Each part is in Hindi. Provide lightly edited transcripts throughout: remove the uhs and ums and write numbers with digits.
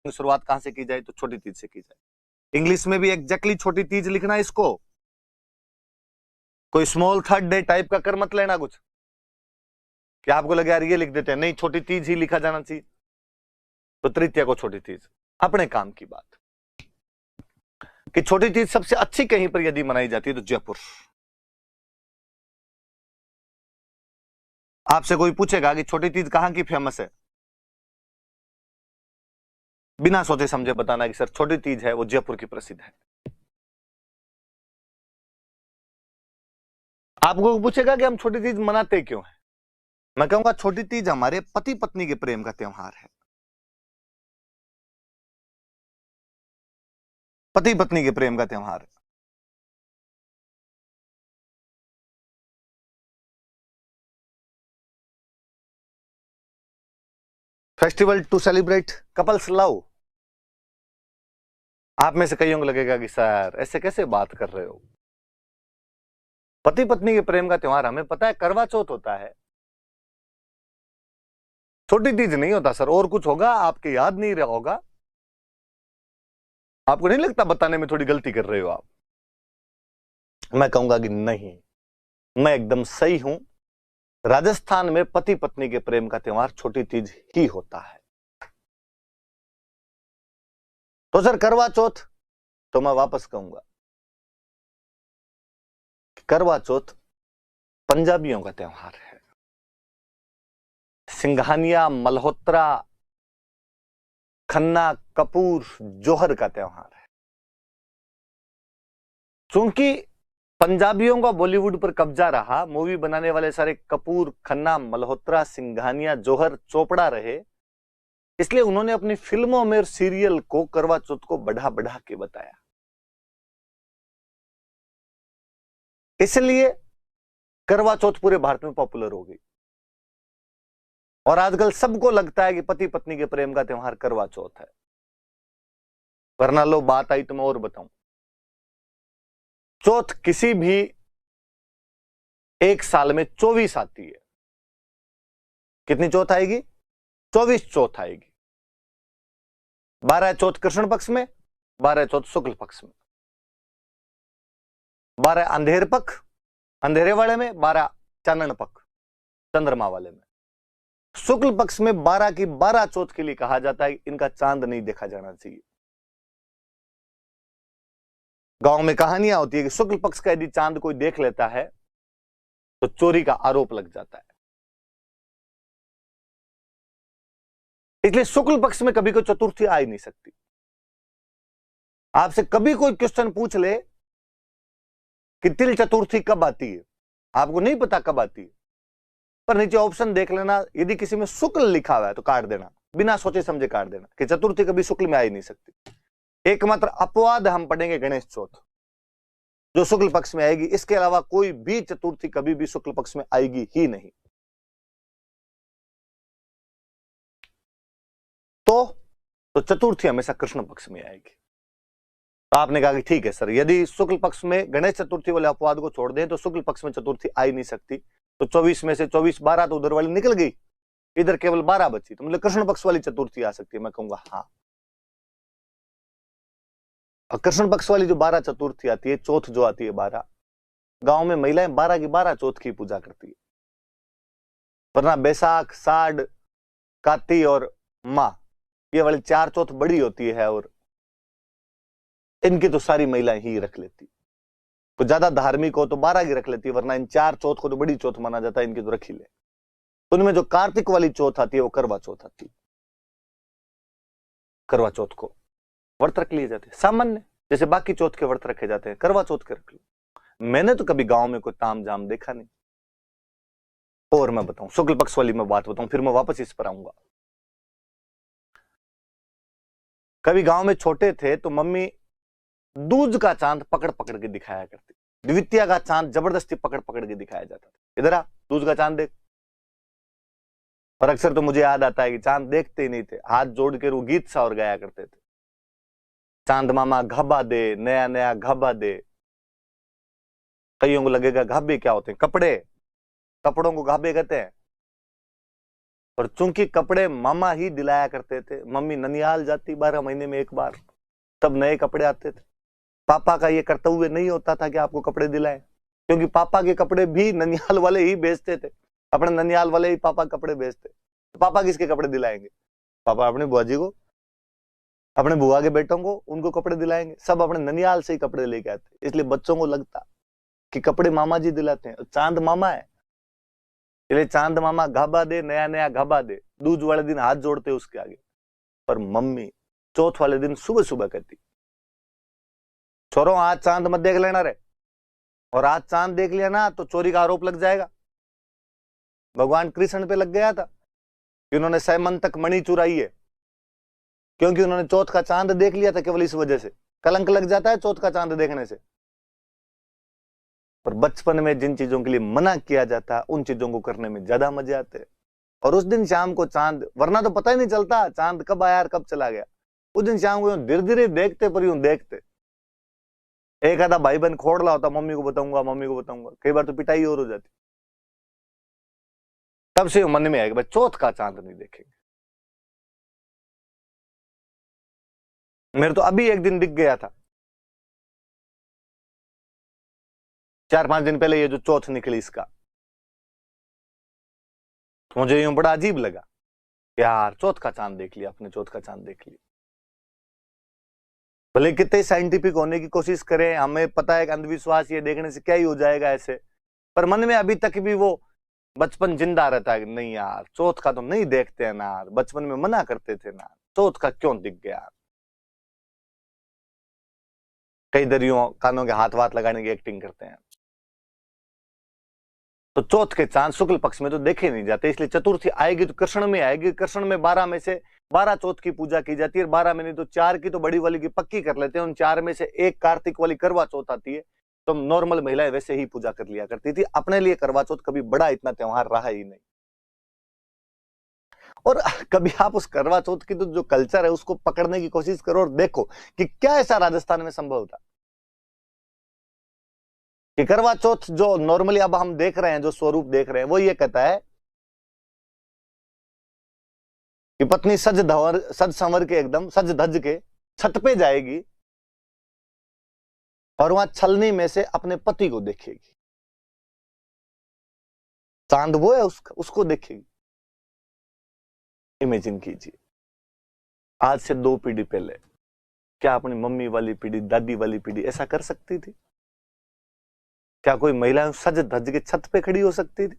शुरुआत कहां से की जाए? तो छोटी तीज से की जाए। इंग्लिश में भी एग्जैक्टली छोटी तीज लिखना इसको, कोई स्मॉल थर्ड डे टाइप का कर मत लेना कुछ कि आपको लगे यार ये लिख देते हैं, नहीं छोटी तीज ही लिखा जाना चाहिए। तो तृतीया को छोटी तीज। अपने काम की बात कि छोटी तीज सबसे अच्छी कहीं पर यदि मनाई जाती है तो जयपुर। आपसे कोई पूछेगा कि छोटी तीज कहां की फेमस है, बिना सोचे समझे बताना कि सर छोटी तीज है वो जयपुर की प्रसिद्ध है। आपको पूछेगा कि हम छोटी तीज मनाते क्यों हैं, मैं कहूंगा छोटी तीज हमारे पति पत्नी के प्रेम का त्योहार है। पति पत्नी के प्रेम का त्योहार है। Festival to celebrate couples love. आप में से कईयों को लगेगा कि सर ऐसे कैसे बात कर रहे हो, पति पत्नी के प्रेम का त्योहार हमें पता है करवा चौथ होता है, छोटी तीज नहीं होता सर, और कुछ होगा आपके याद नहीं रहा होगा। आपको नहीं लगता बताने में थोड़ी गलती कर रहे हो आप? मैं कहूंगा कि नहीं, मैं एकदम सही हूं। राजस्थान में पति पत्नी के प्रेम का त्योहार छोटी तीज ही होता है। तो सर करवा चौथ, तो मैं वापस कहूंगा करवा चौथ पंजाबियों का त्योहार है। सिंघानिया, मल्होत्रा, खन्ना, कपूर, जौहर का त्योहार है। चूंकि पंजाबियों का बॉलीवुड पर कब्जा रहा, मूवी बनाने वाले सारे कपूर, खन्ना, मल्होत्रा, सिंघानिया, जौहर, चोपड़ा रहे, इसलिए उन्होंने अपनी फिल्मों में और सीरियल को करवा चौथ को बढ़ा बढ़ा के बताया। इसलिए करवा चौथ पूरे भारत में पॉपुलर हो गई और आजकल सबको लगता है कि पति पत्नी के प्रेम का त्योहार करवा चौथ है। वरना लो बात आई तो मैं और बताऊं, चौथ किसी भी एक साल में 24 आती है। कितनी चौथ आएगी? 24 चौथ आएगी। 12 चौथ कृष्ण पक्ष में, 12 चौथ शुक्ल पक्ष में, 12 अंधेर पक्ष अंधेरे वाले में, 12 चानन पक्ष चंद्रमा वाले में। शुक्ल पक्ष में 12 की 12 चौथ के लिए कहा जाता है इनका चांद नहीं देखा जाना चाहिए। गांव में कहानियां होती है कि शुक्ल पक्ष का यदि चांद कोई देख लेता है तो चोरी का आरोप लग जाता है। इसलिए शुक्ल पक्ष में कभी कोई चतुर्थी आ ही नहीं सकती। आपसे कभी कोई क्वेश्चन पूछ ले कि तिल चतुर्थी कब आती है, आपको नहीं पता कब आती है, पर नीचे ऑप्शन देख लेना, यदि किसी में शुक्ल लिखा हुआ है तो काट देना, बिना सोचे समझे काट देना कि चतुर्थी कभी शुक्ल में आ ही नहीं सकती। एकमात्र अपवाद हम पढ़ेंगे गणेश चौथ, जो शुक्ल पक्ष में आएगी, इसके अलावा कोई भी चतुर्थी कभी भी शुक्ल पक्ष में आएगी ही नहीं। तो चतुर्थी हमेशा कृष्ण पक्ष में आएगी। तो आपने कहा कि ठीक है सर, यदि शुक्ल पक्ष में गणेश चतुर्थी वाले अपवाद को छोड़ दें तो शुक्ल पक्ष में चतुर्थी आ ही नहीं सकती, तो 24 में से 24 12 तो उधर वाली निकल गई, इधर केवल 12 बची, तो मतलब कृष्ण पक्ष वाली चतुर्थी आ सकती है। मैं कहूंगा हाँ, और कृष्ण पक्ष वाली जो 12 चतुर्थी आती है, चौथ जो आती है 12, गांव में महिलाएं 12 की 12 चौथ की पूजा करती है। वरना बैसाख, साढ़, काती और माँ, ये वाली 4 चौथ बड़ी होती है और इनकी तो सारी महिलाएं ही रख लेती। तो ज्यादा धार्मिक हो तो 12 की रख लेती है, वरना इन 4 चौथ को तो बड़ी चौथ माना जाता है, इनकी तो रख ही ले। तो उनमें जो कार्तिक वाली चौथ आती है वो करवा चौथ आती है। करवा चौथ को व्रत रख लिए जाते हैं सामान्य, जैसे बाकी चौथ के व्रत रखे जाते हैं, करवा चौथ के रख लो। मैंने तो कभी गांव में कोई ताम जाम देखा नहीं। और मैं बताऊं, शुक्ल पक्ष वाली मैं बात बताऊं, फिर मैं वापस इस पर आऊंगा। कभी गांव में छोटे थे तो मम्मी दूज का चांद पकड़ पकड़ के दिखाया करती, द्वितीया का चांद जबरदस्ती पकड़ पकड़ के दिखाया जाता था, इधर आ दूज का चांद देख। और अक्सर तो मुझे याद आता है कि चांद देखते ही नहीं थे, हाथ जोड़ के वो गीत सा और गाया करते थे, चांद मामा घाबा दे, नया नया घाबा दे। कईयों को लगेगा घाबे क्या होते हैं? कपड़े, कपड़ों को घाबे कहते हैं। और चूंकि कपड़े मामा ही दिलाया करते थे, मम्मी ननिहाल जाती 12 महीने में एक बार, तब नए कपड़े आते थे। पापा का ये कर्तव्य नहीं होता था कि आपको कपड़े दिलाएं, क्योंकि पापा के कपड़े भी ननिहाल वाले ही बेचते थे, अपने ननिहाल वाले ही पापा कपड़े बेचते। तो पापा किसके कपड़े दिलाएंगे? पापा अपने बुआ जी को, अपने बुआ के बेटों को, उनको कपड़े दिलाएंगे। सब अपने ननिहाल से ही कपड़े लेके आते, इसलिए बच्चों को लगता कि कपड़े मामा जी दिलाते हैं। चांद मामा है, इसलिए चांद मामा घाबा दे, नया नया घाबा दे, दूज वाले दिन हाथ जोड़ते उसके आगे। पर मम्मी चौथ वाले दिन सुबह सुबह कहती, छोरो आज चांद मत देख लेना रे, और आज चांद देख लिया ना तो चोरी का आरोप लग जाएगा। भगवान कृष्ण पे लग गया था कि उन्होंने सैमंतक मणि चुराई है, क्योंकि उन्होंने चौथ का चांद देख लिया था। केवल इस वजह से कलंक लग जाता है चौथ का चांद देखने से। पर बचपन में जिन चीजों के लिए मना किया जाता है, उन चीजों को करने में ज्यादा मजे आते हैं। और उस दिन शाम को चांद, वरना तो पता ही नहीं चलता चांद कब आया और कब चला गया। उस दिन शाम को धीरे धीरे देखते, पर यूं देखते। एक आधा भाई बहन खोड़ ला होता, मम्मी को बताऊंगा, मम्मी को बताऊंगा, कई बार तो पिटाई और हो जाती। तब से मन में आएगा भाई चौथ का चांद नहीं देखेंगे। मेरे तो अभी एक दिन दिख गया था, 4-5 दिन पहले, ये जो चौथ निकली इसका, मुझे यूं बड़ा अजीब लगा, यार चौथ का चांद देख लिया, अपने चौथ का चांद देख लिया। भले कितने साइंटिफिक होने की कोशिश करें, हमें पता है कि अंधविश्वास ये देखने से क्या ही हो जाएगा ऐसे, पर मन में अभी तक भी वो बचपन जिंदा रहता है कि नहीं यार चौथ का तो नहीं देखते हैं ना, बचपन में मना करते थे ना, चौथ का क्यों दिख गया। कई दरियों कानों के हाथ वाथ लगाने की एक्टिंग करते हैं। तो चौथ के चांद शुक्ल पक्ष में तो देखे नहीं जाते, इसलिए चतुर्थी आएगी तो कृष्ण में आएगी। कृष्ण में 12 में से 12 चौथ की पूजा की जाती है, 12 में नहीं तो 4 की तो बड़ी वाली की पक्की कर लेते हैं। उन 4 में से एक कार्तिक वाली करवा चौथ आती है, तो नॉर्मल महिलाएं वैसे ही पूजा कर लिया करती थी। अपने लिए करवा चौथ कभी बड़ा इतना त्योहार रहा ही नहीं। और कभी आप उस करवा चौथ की तो जो कल्चर है उसको पकड़ने की कोशिश करो और देखो कि क्या ऐसा राजस्थान में संभव था कि करवा चौथ जो नॉर्मली अब हम देख रहे हैं, जो स्वरूप देख रहे हैं, वो ये कहता है कि पत्नी सज संवर के, एकदम सज धज के छत पे जाएगी और वहां छलनी में से अपने पति को देखेगी। चांद वो है, उसको देखेगी। इमेजिन कीजिए, आज से 2 पीढ़ी पहले क्या अपनी मम्मी वाली पीढ़ी, दादी वाली पीढ़ी ऐसा कर सकती थी? क्या कोई महिला सज धज के छत पे खड़ी हो सकती थी?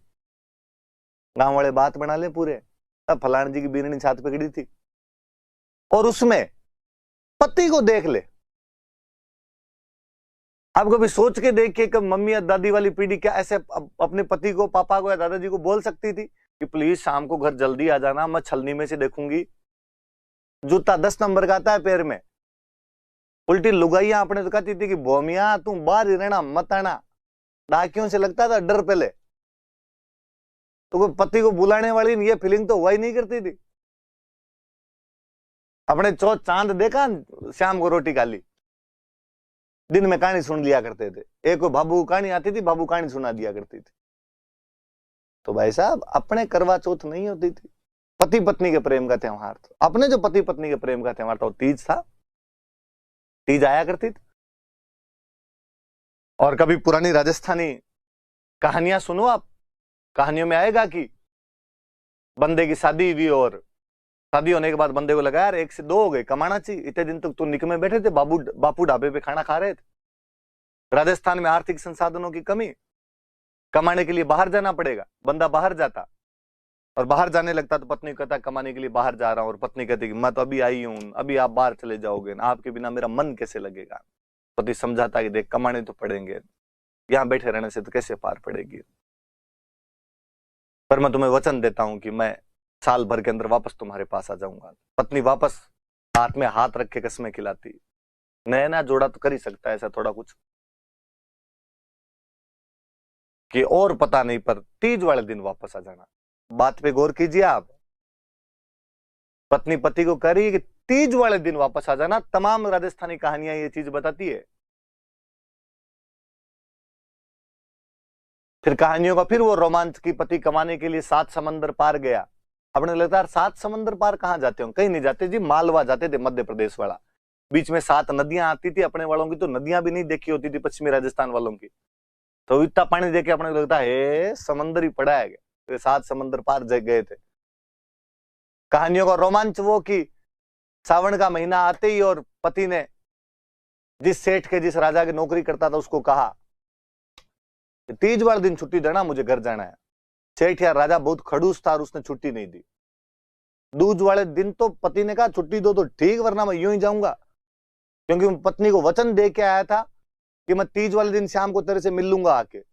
गांव वाले बात बना ले पूरे, अब फलान जी की बीरनी छत पे खड़ी थी और उसमें पति को देख ले। आप कभी सोच के देखिए कि मम्मी या दादी वाली पीढ़ी क्या ऐसे अपने पति को, पापा को या दादाजी को बोल सकती थी कि प्लीज शाम को घर जल्दी आ जाना, मैं छलनी में से देखूंगी। जूता 10 नंबर का आता है पैर में। उल्टी लुगाइयां अपने तो कहती थी कि बोमिया तू बाहर ही रहना, मत आना। डाकियों से लगता था डर पहले, तो कोई पति को बुलाने वाली ये फीलिंग तो हुआ ही नहीं करती थी। अपने चौथ चांद देखा, शाम को रोटी खा ली, दिन में कहानी सुन लिया करते थे। एक को बाबू कहानी आती थी, बाबू कहानी सुना दिया करती थी। तो भाई साहब अपने करवा चौथ नहीं होती थी, पति पत्नी के प्रेम का त्योहार था। अपने जो पति पत्नी के प्रेम का त्योहार था वो तीज था, तीज आया करती थी। और कभी पुरानी राजस्थानी कहानियां सुनो आप, कहानियों में आएगा कि बंदे की शादी हुई और शादी होने के बाद बंदे को लगा यार 1 से 2 हो गए, कमाना चाहिए। इतने दिन तक तो निकमे बैठे थे, बापू ढाबे पे खाना खा रहे थे। राजस्थान में आर्थिक संसाधनों की कमी, कमाने के लिए बाहर जाना पड़ेगा। बंदा बाहर जाता और बाहर जाने लगता तो पत्नी कहता कमाने के लिए बाहर जा रहा हूं, और पत्नी कहती कि मैं तो अभी आई हूं, अभी आप बाहर चले जाओगे, आपके बिना मेरा मन कैसे लगेगा। पति समझाता कि देख कमाने तो पड़ेंगे, यहां बैठे रहने से तो कैसे पार पड़ेगी, पर मैं तुम्हें वचन देता हूं कि मैं साल भर के अंदर वापस तुम्हारे पास आ जाऊंगा। पत्नी वापस हाथ में हाथ रख के कसमें खिलाती। नया जोड़ा तो कर ही सकता है ऐसा थोड़ा कुछ कि और पता नहीं, पर तीज वाले दिन वापस आ जाना। बात पे गौर कीजिए आप, पत्नी पति को कह रही है कि तीज वाले दिन वापस आ जाना। तमाम राजस्थानी कहानियां ये चीज बताती है। फिर कहानियों का फिर वो रोमांच की, पति कमाने के लिए 7 समंदर पार गया, अपने लगता है 7 समंदर पार कहाँ जाते हो? कहीं नहीं जाते जी, मालवा जाते थे, मध्य प्रदेश वाला। बीच में 7 नदियां आती थी, अपने वालों की तो नदियां भी नहीं देखी होती थी, पश्चिमी राजस्थान वालों की। तो इतना पानी देखे अपने को लगता है समंदर ही पड़ा है, तो 7 समंदर पार गए थे। कहानियों का रोमांच वो कि सावन का महीना आते ही और पति ने जिस सेठ के, जिस राजा की नौकरी करता था, उसको कहा 30 वाले दिन छुट्टी देना, मुझे घर जाना है। सेठ या राजा बहुत खड़ूस था और उसने छुट्टी नहीं दी। दूज वाले दिन तो पति ने कहा छुट्टी दो तो ठीक, वरना मैं यूं ही जाऊंगा, क्योंकि मैं पत्नी को वचन दे के आया था कि मैं 30 वाले दिन शाम को तेरे से मिल लूंगा आके।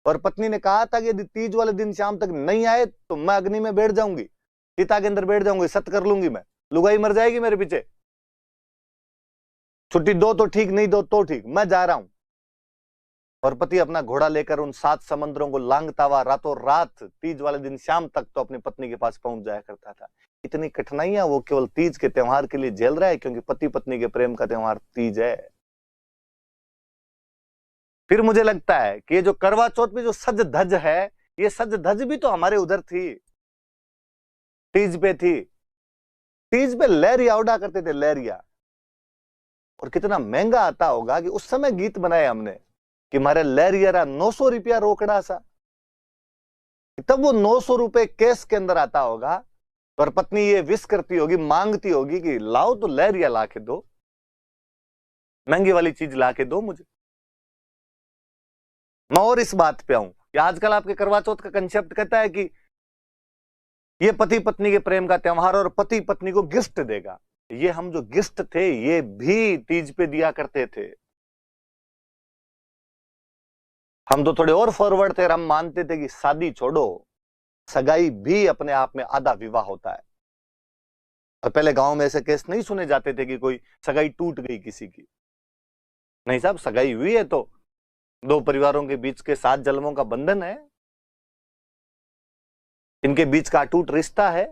और पत्नी ने कहा था कि यदि 30 वाले दिन शाम तक नहीं आए तो मैं अग्नि में बैठ जाऊंगी, चिता के अंदर बैठ जाऊंगी, सत्य कर लूंगी, मैं लुगाई मर जाएगी मेरे पीछे। छुट्टी दो तो ठीक, नहीं दो तो ठीक, मैं जा रहा हूं। और पति अपना घोड़ा लेकर उन 7 समंदरों को लांघता हुआ रातों रात 30 वाले दिन शाम तक तो अपनी पत्नी के पास पहुंच जाया करता था। इतनी कठिनाइयां वो केवल तीज के त्योहार के लिए झेल रहा है, क्योंकि पति पत्नी के प्रेम का त्योहार तीज है। फिर मुझे लगता है कि ये जो करवा चौथ में जो सज धज है, ये सज धज भी तो हमारे उधर थी, तीज पे थी। तीज पे लहरिया उड़ा करते थे, लहरिया। और कितना महंगा आता होगा कि उस समय गीत बनाए हमने कि मारे लहरिया 900 रुपया रोकड़ा सा। तब वो 900 रुपए केस के अंदर आता होगा और पत्नी ये विश करती होगी, मांगती होगी कि लाओ तो लहरिया ला के दो, महंगी वाली चीज ला के दो मुझे। मैं और इस बात पे आऊं कि आजकल आपके करवा चौथ का कंसेप्ट कहता है कि ये पति पत्नी के प्रेम का त्योहार और पति पत्नी को गिफ्ट देगा। ये हम जो गिफ्ट थे ये भी तीज पे दिया करते थे। हम तो थोड़े और फॉरवर्ड थे, हम मानते थे कि शादी छोड़ो, सगाई भी अपने आप में आधा विवाह होता है। और पहले गांव में ऐसे केस नहीं सुने जाते थे कि कोई सगाई टूट गई किसी की। नहीं साहब, सगाई हुई है तो 2 परिवारों के बीच के 7 जन्मों का बंधन है, इनके बीच का अटूट रिश्ता है।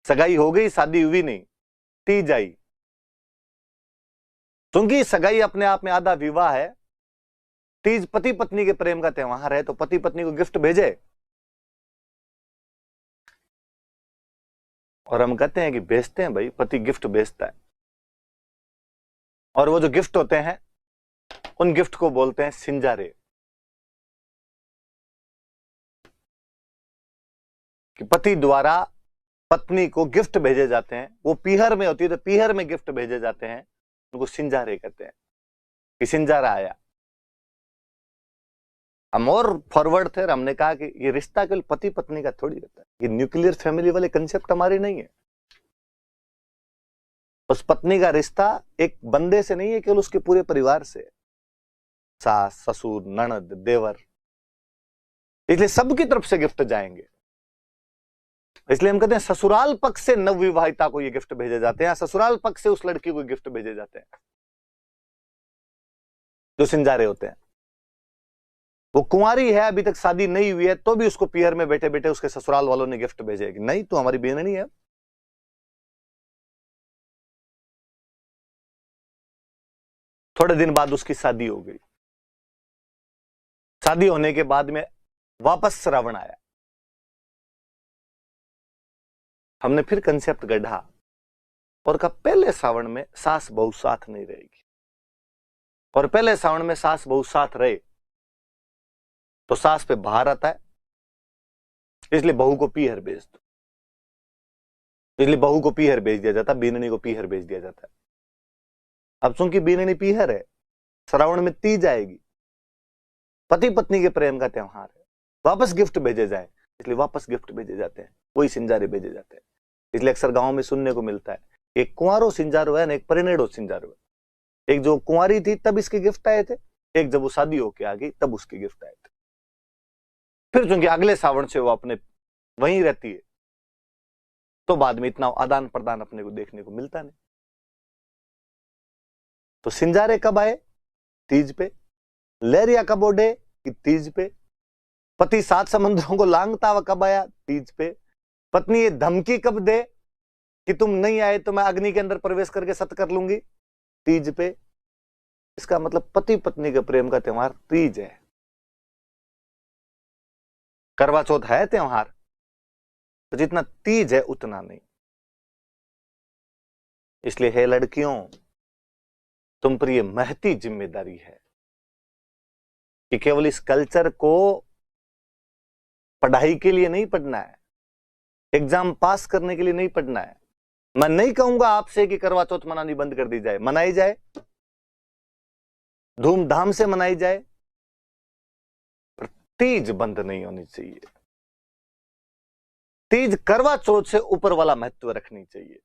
सगाई हो गई, शादी हुई नहीं, तीज आई। क्योंकि सगाई अपने आप में आधा विवाह है, तीज पति पत्नी के प्रेम का त्योहार है, तो पति पत्नी को गिफ्ट भेजे। और हम कहते हैं कि भेजते हैं भाई, पति गिफ्ट भेजता है। और वो जो गिफ्ट होते हैं उन गिफ्ट को बोलते हैं सिंजारे। कि पति द्वारा पत्नी को गिफ्ट भेजे जाते हैं, वो पीहर में होती है तो पीहर में गिफ्ट भेजे जाते हैं, उनको सिंजारे कहते हैं कि सिंजारा आया। हम और फॉरवर्ड थे, हमने कहा कि ये रिश्ता केवल पति पत्नी का थोड़ी होता है, ये न्यूक्लियर फैमिली वाले कंसेप्ट हमारे नहीं है। उस पत्नी का रिश्ता एक बंदे से नहीं है, केवल उसके पूरे परिवार से, सास ससुर ननद देवर, इसलिए सबकी तरफ से गिफ्ट जाएंगे। इसलिए हम कहते हैं ससुराल पक्ष से नवविवाहिता को ये गिफ्ट भेजे जाते हैं, ससुराल पक्ष से उस लड़की को गिफ्ट भेजे जाते हैं जो सिंजारे होते हैं। वो कुंवारी है, अभी तक शादी नहीं हुई है, तो भी उसको पीहर में बैठे बैठे उसके ससुराल वालों ने गिफ्ट भेजे कि नहीं तू हमारी बहन नहीं है। थोड़े दिन बाद उसकी शादी हो गई। शादी होने के बाद में वापस श्रावण आया, हमने फिर कंसेप्ट गढ़ा और कहा पहले श्रावण में सास बहू साथ नहीं रहेगी, और पहले श्रावण में सास बहू साथ रहे तो सास पे भार आता है, इसलिए बहू को पीहर भेज दो। इसलिए बहू को पीहर भेज दिया जाता, बीननी को पीहर भेज दिया जाता है। अब चूंकि बीननी पीहर है, श्रावण में तीज आएगी, पति पत्नी के प्रेम का त्योहार है, वापस गिफ्ट भेजे जाए, इसलिए वापस गिफ्ट भेजे जाते हैं, वही सिंजारे भेजे जाते हैं। इसलिए अक्सर गांव में सुनने को मिलता है एक कुंवारो सिंजारो है ना, एक परिणेड़ो सिंजारो है। एक जो कुंवारी थी तब इसके गिफ्ट आए थे, एक जब वो शादी होके आ गई तब उसके गिफ्ट आए थे। फिर चूंकि अगले श्रावण से वो अपने वहीं रहती है, तो बाद में इतना आदान प्रदान अपने को देखने को मिलता नहीं। तो सिंजारे कब आए? तीज पे। लहरिया कब उड़े? कि तीज पे। पति 7 समंदरों को लांघता हुआ कब आया? तीज पे। पत्नी ये धमकी कब दे कि तुम नहीं आए तो मैं अग्नि के अंदर प्रवेश करके सत्य कर लूंगी? तीज पे। इसका मतलब पति पत्नी के प्रेम का त्योहार तीज है। करवा चौथ है त्योहार, तो जितना तीज है उतना नहीं। इसलिए है लड़कियों, तुम पर यह महती जिम्मेदारी है कि केवल इस कल्चर को पढ़ाई के लिए नहीं पढ़ना है, एग्जाम पास करने के लिए नहीं पढ़ना है। मैं नहीं कहूंगा आपसे कि करवा चौथ मनानी बंद कर दी जाए, मनाई जाए, धूमधाम से मनाई जाए, पर तीज बंद नहीं होनी चाहिए। तीज करवा चौथ से ऊपर वाला महत्व रखनी चाहिए।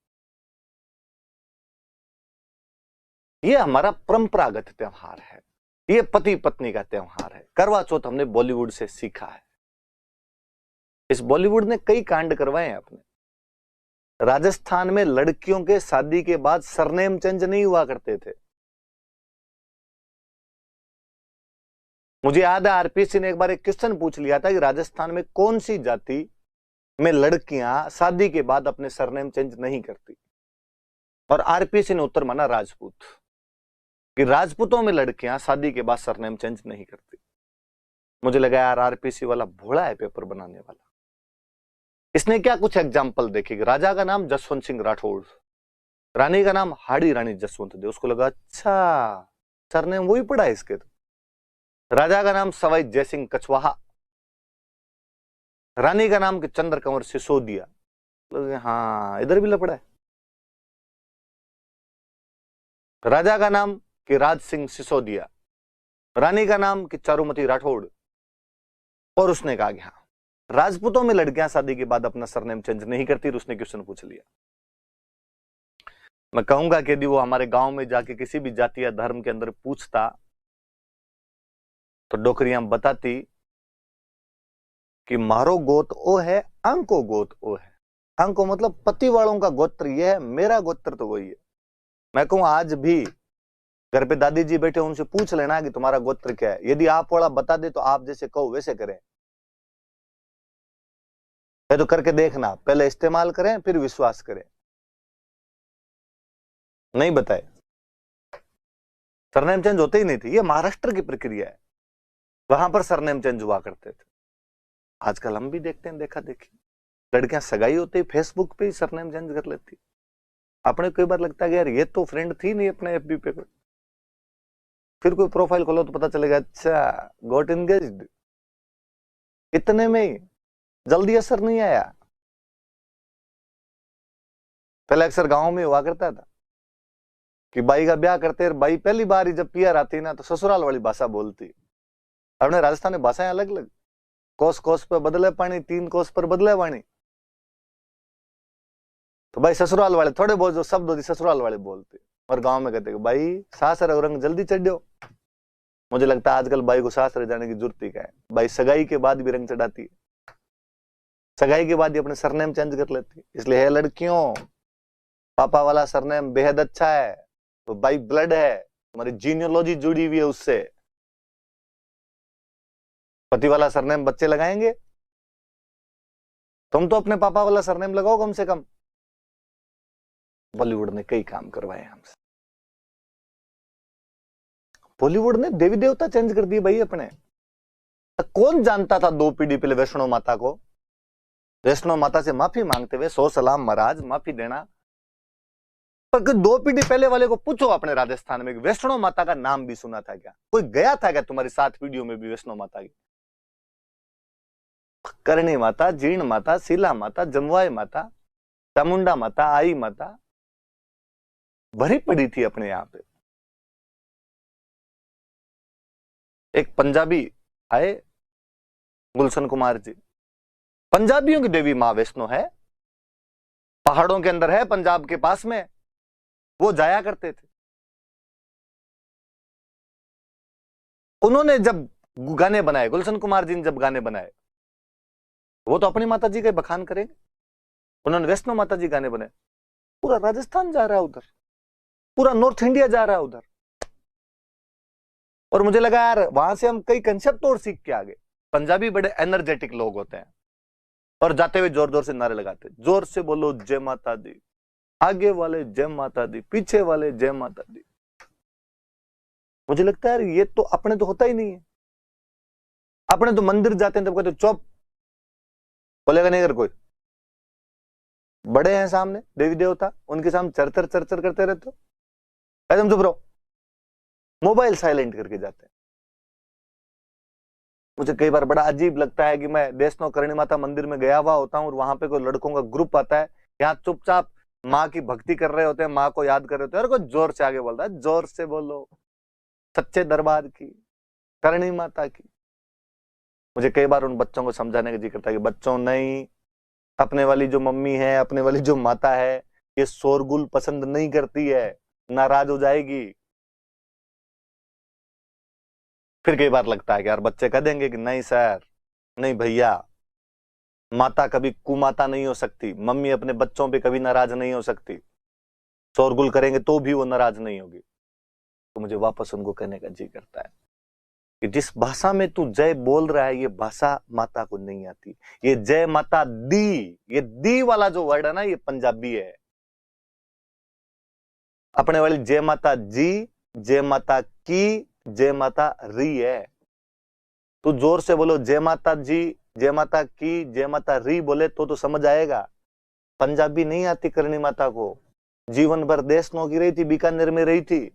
यह हमारा परंपरागत त्योहार है, यह पति पत्नी का त्योहार है। करवा चौथ हमने बॉलीवुड से सीखा है। इस बॉलीवुड ने कई कांड करवाए हैं अपने। राजस्थान में लड़कियों के शादी के बाद सरनेम चेंज नहीं हुआ करते थे। मुझे याद है आरपीसी ने एक बार एक क्वेश्चन पूछ लिया था कि राजस्थान में कौन सी जाति में लड़कियां शादी के बाद अपने सरनेम चेंज नहीं करती, और आरपीसी ने उत्तर माना राजपूत, कि राजपूतों में लड़कियां शादी के बाद सरनेम चेंज नहीं करती। मुझे लगा यार आरपीसी वाला भोला है पेपर बनाने वाला। इसने क्या कुछ एग्जाम्पल देखेगी। राजा का नाम जसवंत सिंह राठौड़, रानी का नाम हाड़ी रानी जसवंत दे। उसको लगा अच्छा सरनेम वही पड़ा है इसके। तो राजा का नाम सवाई जयसिंह कछवाहा, रानी का नाम के चंद्र कंवर सिसोदिया। हाँ इधर भी लपड़ा है। राजा का नाम कि राज सिंह सिसोदिया, रानी का नाम कि चारुमती राठौड़। और उसने कहा कि हाँ राजपूतों में लड़कियां शादी के बाद अपना सरनेम चेंज नहीं करती। तो उसने क्वेश्चन पूछ लिया। मैं कहूंगा कि यदि वो हमारे गांव में जाके किसी भी जाति या धर्म के अंदर पूछता तो डोकरियां बताती कि मारो गोत ओ है, अंको गोत ओ है। अंको मतलब पति वालों का गोत्र ये है, मेरा गोत्र तो वही है। मैं कहूं आज भी घर पे दादी जी बैठे, उनसे पूछ लेना कि तुम्हारा गोत्र क्या है। यदि आप वाला बता दे तो आप जैसे कहो वैसे करें। तो करके देखना, पहले इस्तेमाल करें फिर विश्वास करें। नहीं बताए सरनेम चेंज होते ही नहीं थे। ये महाराष्ट्र की प्रक्रिया है, वहां पर सरनेम चेंज हुआ करते थे। आजकल हम भी देखते हैं, देखा देखी लड़कियां सगाई होती फेसबुक पे ही सरनेम चेंज कर लेती। अपने कई बार लगता है यार ये तो फ्रेंड थी नहीं अपने एफबी पे, फिर कोई प्रोफाइल खोलो तो पता चलेगा अच्छा गॉट एंगेज्ड। इतने में ही जल्दी असर नहीं आया। पहले अक्सर गांव में हुआ करता था कि बाई का ब्याह करते, बाई पहली बार ही जब पियर आती ना तो ससुराल वाली भाषा बोलती। अपने राजस्थान में भाषाएं अलग अलग, कोस कोस पर बदले पानी, 3 कोस पर बदले वाणी। तो भाई ससुराल वाले थोड़े बहुत जो शब्द होती ससुराल वाले बोलते, और गांव में कहते भाई सासर और रंग जल्दी चढ़ो। मुझे लगता है आजकल बाई को सासर जाने की जरूरत ही क्या है। बाई सगाई के बाद भी रंग चढ़ाती है, सगाई के बाद ही अपने सरनेम चेंज कर लेती है। इसलिए है लड़कियों, पापा वाला सरनेम बेहद अच्छा है, तो बाई ब्लड है, तुम्हारी जीनियोलॉजी जुड़ी हुई है उससे। पति वाला सरनेम बच्चे लगाएंगे, तुम तो अपने पापा वाला सरनेम लगाओ कम से कम। बॉलीवुड ने कई काम करवाए हमसे। बॉलीवुड ने देवी देवता चेंज कर दिए भाई अपने। कौन जानता था 2 पीढ़ी पहले वैष्णो माता को। वैष्णो माता से माफी मांगते हुए 100 सलाम महाराज, माफी देना। पर 2 पीढ़ी पहले वाले को पूछो अपने राजस्थान में वैष्णो माता का नाम भी सुना था क्या? कोई गया था क्या तुम्हारी 7 पीढ़ियों में भी वैष्णो माता की? करणी माता, जीर्ण माता, शीला माता, जमवाई माता, चामुंडा माता, आई माता भरी पड़ी थी अपने यहां पे। एक पंजाबी आए, गुलशन कुमार जी। पंजाबियों की देवी मां वैष्णो है, पहाड़ों के अंदर है, पंजाब के पास में। वो जाया करते थे। उन्होंने जब गाने बनाए, गुलशन कुमार जी ने जब गाने बनाए, वो तो अपनी माता जी के बखान करेंगे। उन्होंने वैष्णो माता जी गाने बनाए। पूरा राजस्थान जा रहा है उधर, पूरा नॉर्थ इंडिया जा रहा है उधर। और मुझे लगा यार वहां से हम कई कंसेप्ट और सीख के आ गए। पंजाबी बड़े एनर्जेटिक लोग होते हैं, और जाते हुए जोर जोर से नारे लगाते, जोर से बोलो जय माता दी, आगे वाले जय माता दी, पीछे वाले जय माता दी। मुझे लगता है यार ये तो अपने तो होता ही नहीं है। अपने तो मंदिर जाते हैं तब कहते चुप, बोलेगा नहीं अगर कोई, बड़े हैं सामने देवी देवता, उनके सामने चरचर चरचर करते रहते हो, एकदम चुप रहो, मोबाइल साइलेंट करके जाते हैं। मुझे कई बार बड़ा अजीब लगता है कि मैं देशनो करणी माता मंदिर में गया हुआ होता हूँ और वहां पे कोई लड़कों का ग्रुप आता है, यहाँ चुपचाप माँ की भक्ति कर रहे होते हैं, माँ को याद कर रहे होते हैं, और कोई जोर से आगे बोलता है, जोर से बोलो सच्चे दरबार की, करणी माता की। मुझे कई बार उन बच्चों को समझाने का जी करता है कि बच्चों नहीं, अपने वाली जो मम्मी है, अपने वाली जो माता है, ये शोरगुल पसंद नहीं करती है, नाराज हो जाएगी। फिर कई बार लगता है कि यार बच्चे कह देंगे कि नहीं सर, नहीं भैया, माता कभी कुमाता नहीं हो सकती, मम्मी अपने बच्चों पे कभी नाराज नहीं हो सकती, शोरगुल करेंगे तो भी वो नाराज नहीं होगी। तो मुझे वापस उनको कहने का जी करता है कि जिस भाषा में तू जय बोल रहा है, ये भाषा माता को नहीं आती। ये जय माता दी, ये दी वाला जो वर्ड है ना, ये पंजाबी है। अपने वाली जय माता जी, जय माता की, जय माता री है। तू जोर से बोलो जय माता जी, जय माता की, जय माता री बोले तो समझ आएगा। पंजाबी नहीं आती करणी माता को, जीवन भर देशनों की रही थी, बीकानेर में रही थी,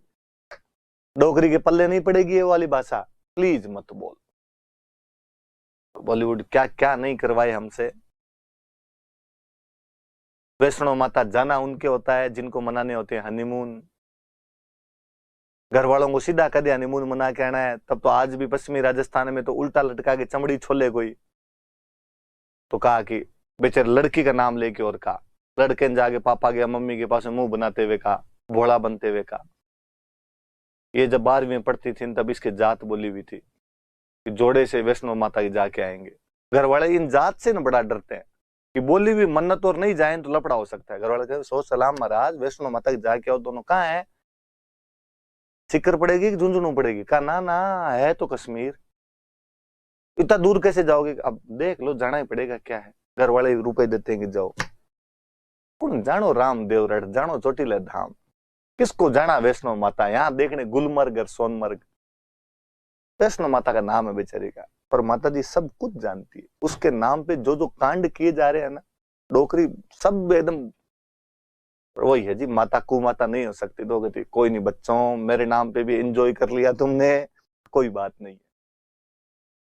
डोगरी के पल्ले नहीं पड़ेगी ये वाली भाषा। प्लीज मत बोल। बॉलीवुड क्या क्या नहीं करवाए हमसे। वैष्णो माता जाना उनके होता है जिनको मनाने होते हैं हनीमून। घर वालों को सीधा कदे हनीमून मना के आना है, तब तो आज भी पश्चिमी राजस्थान में तो उल्टा लटका के चमड़ी छोले कोई, तो कहा कि बेचारे लड़की का नाम लेके, और कहा लड़के ने जाके पापा के मम्मी के पास मुंह बनाते हुए कहा, भोला बनते हुए कहा। ये जब 12वीं में पढ़ती थी तब इसके जात बोली हुई थी कि जोड़े से वैष्णो माता की जाके आएंगे। घर वाले इन जात से न बड़ा डरते हैं कि बोली हुई मन्नत और नहीं जाए तो लफड़ा हो सकता है। घर वाले कहते सो सलाम महाराज, वैष्णो माता की जाके आओ। दोनों कहाँ है, सिक्कर पड़ेगी कि झुंझुनू पड़ेगी? कहा ना ना, है तो कश्मीर, इतना दूर कैसे जाओगे? अब देख लो, जाना ही पड़ेगा, क्या है। घर वाले रुपए देते हैं कि जाओ। कौन जानो राम देवरठ, जानो चोटीला धाम, किसको जाना वैष्णो माता, यहाँ देखने गुलमर्ग और सोनमर्ग। वैष्णो माता का नाम है बेचारी का, पर माता जी सब कुछ जानती है। उसके नाम पे जो जो कांड किए जा रहे हैं ना, डोकरी सब एकदम वही है जी। माता कुमाता नहीं हो सकती दो गति। कोई नहीं बच्चों, मेरे नाम पे भी एंजॉय कर लिया तुमने, कोई बात नहीं है।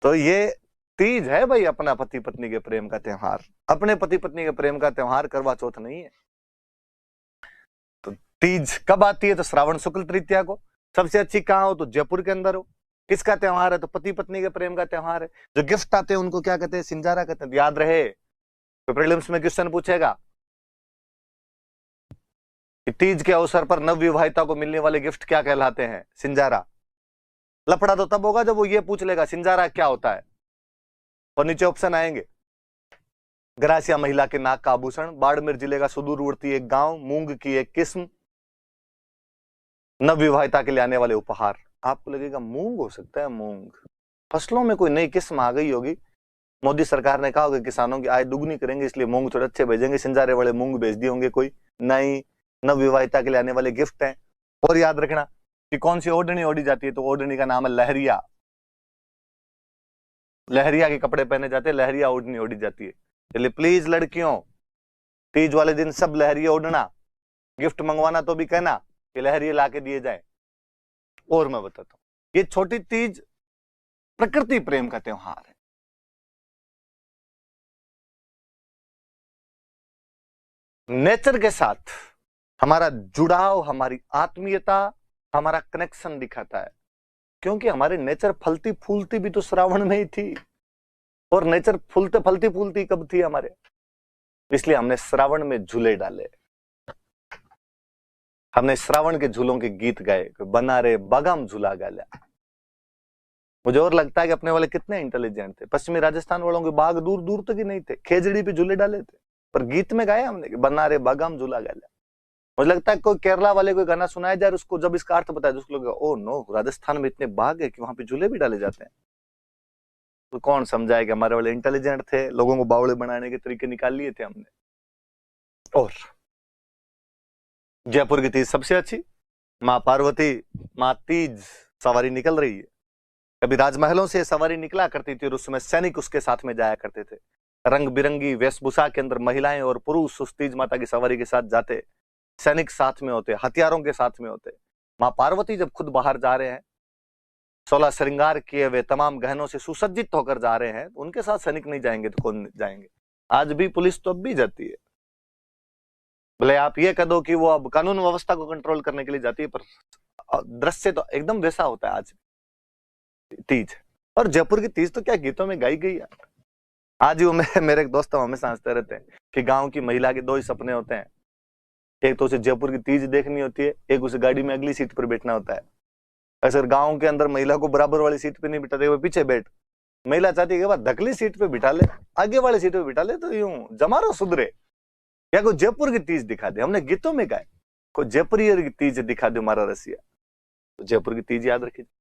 तो ये तीज है भाई, अपना पति पत्नी के प्रेम का त्योहार। अपने पति पत्नी के प्रेम का त्योहार करवा चौथ नहीं है। तो तीज कब आती है? तो श्रावण शुक्ल तृतीया को। सबसे अच्छी कहाँ हो? तो जयपुर के अंदर हो। किसका त्योहार है? तो पति पत्नी के प्रेम का त्योहार है। जो गिफ्ट आते हैं उनको क्या कहते हैं? सिंजारा कहते हैं। याद रहे, तो प्रीलिम्स में क्वेश्चन पूछेगा कि तीज के अवसर पर नवविवाहिता को मिलने वाले गिफ्ट क्या कहलाते हैं? सिंजारा। लफड़ा तो तब होगा जब वो ये पूछ लेगा सिंजारा क्या होता है। और नीचे ऑप्शन आएंगे, गरासिया महिला के नाक का आभूषण, बाड़मेर जिले का सुदूरवर्ती एक गांव, मूंग की एक किस्म, नवविवाहिता के लिए आने वाले उपहार। आपको लगेगा मूंग हो सकता है, मूंग फसलों में कोई नई किस्म आ गई होगी। मोदी सरकार ने कहा होगा किसानों की आय दुगनी करेंगे, इसलिए मूंग थोड़े अच्छे भेजेंगे, सिंजारे वाले मूंग भेज दिए होंगे कोई। नहीं, नवविवाहिता के लिए आने वाले गिफ्ट हैं। और याद रखना कि कौन सी ओढ़नी ओढ़ी जाती है? तो ओढ़नी का नाम है लहरिया। लहरिया के कपड़े पहने जाते हैं, लहरिया ओढ़नी ओढ़ी जाती है। इसलिए प्लीज लड़कियों, तीज वाले दिन सब लहरिया ओढ़ना। गिफ्ट मंगवाना तो भी कहना कि लहरिया लाके दिए जाए। और मैं बताता हूं, ये छोटी तीज प्रकृति प्रेम का त्योहार है। नेचर के साथ हमारा जुड़ाव, हमारी आत्मीयता, हमारा कनेक्शन दिखाता है। क्योंकि हमारी नेचर फलती फूलती भी तो श्रावण में ही थी। और नेचर फूलते फलती फूलती कब थी हमारे? इसलिए हमने श्रावण में झूले डाले, हमने श्रावण के झूलों के गीत गाए, बना रे बागाम झूला गाला। मुझे और लगता है कि अपने वाले कितने इंटेलिजेंट थे। पश्चिमी राजस्थान वालों के बाग दूर दूर तक ही नहीं थे, खेजड़ी पे झूले डाले थे, पर गीत में गाया हमने कि बना रे बागाम झूला गाला। मुझे लगता है कोई केरला वाले कोई गाना सुनाया जाए, उसको जब इसका अर्थ बताया, उसको लगेगा ओ नो, राजस्थान में इतने बाग है कि वहां पे झूले भी डाले जाते हैं। तो कौन समझाए कि हमारे वाले इंटेलिजेंट थे, लोगों को बावड़े बनाने के तरीके निकाल लिए थे हमने। और जयपुर की तीज सबसे अच्छी, माँ पार्वती, माँ तीज सवारी निकल रही है। कभी राजमहलों से सवारी निकला करती थी और उस समय सैनिक उसके साथ में जाया करते थे। रंग बिरंगी वेशभूषा के अंदर महिलाएं और पुरुष उस तीज माता की सवारी के साथ जाते, सैनिक साथ में होते, हथियारों के साथ में होते। माँ पार्वती जब खुद बाहर जा रहे हैं, 16 श्रृंगार किए हुए तमाम गहनों से सुसज्जित होकर जा रहे हैं, उनके साथ सैनिक नहीं जाएंगे तो कौन जाएंगे? आज भी पुलिस तो अब भी जाती है, भले आप ये कह दो कि वो अब कानून व्यवस्था को कंट्रोल करने के लिए जाती है, पर दृश्य तो एकदम वैसा होता है आज तीज। और जयपुर की तीज तो क्या गीतों में गाई गई है। आज ही वो मेरे एक दोस्त हमेशा हंसते रहते हैं कि गांव की महिला के दो ही सपने होते हैं, एक तो उसे जयपुर की तीज देखनी होती है, एक उसे गाड़ी में अगली सीट पर बैठना होता है। ऐसे गांव के अंदर महिला को बराबर वाली सीट पे नहीं बिठाते, वो पीछे बैठ, महिला चाहती है कि धकली सीट पे बिठा ले, आगे वाली सीट पे बिठा ले, तो यूं जमारो सुधरे। या कोई जयपुर की तीज दिखा दे, हमने गीतों में गाए कोई जयपुरी की तीज दिखा दे हमारा रसिया, तो जयपुर की तीज याद रखिए।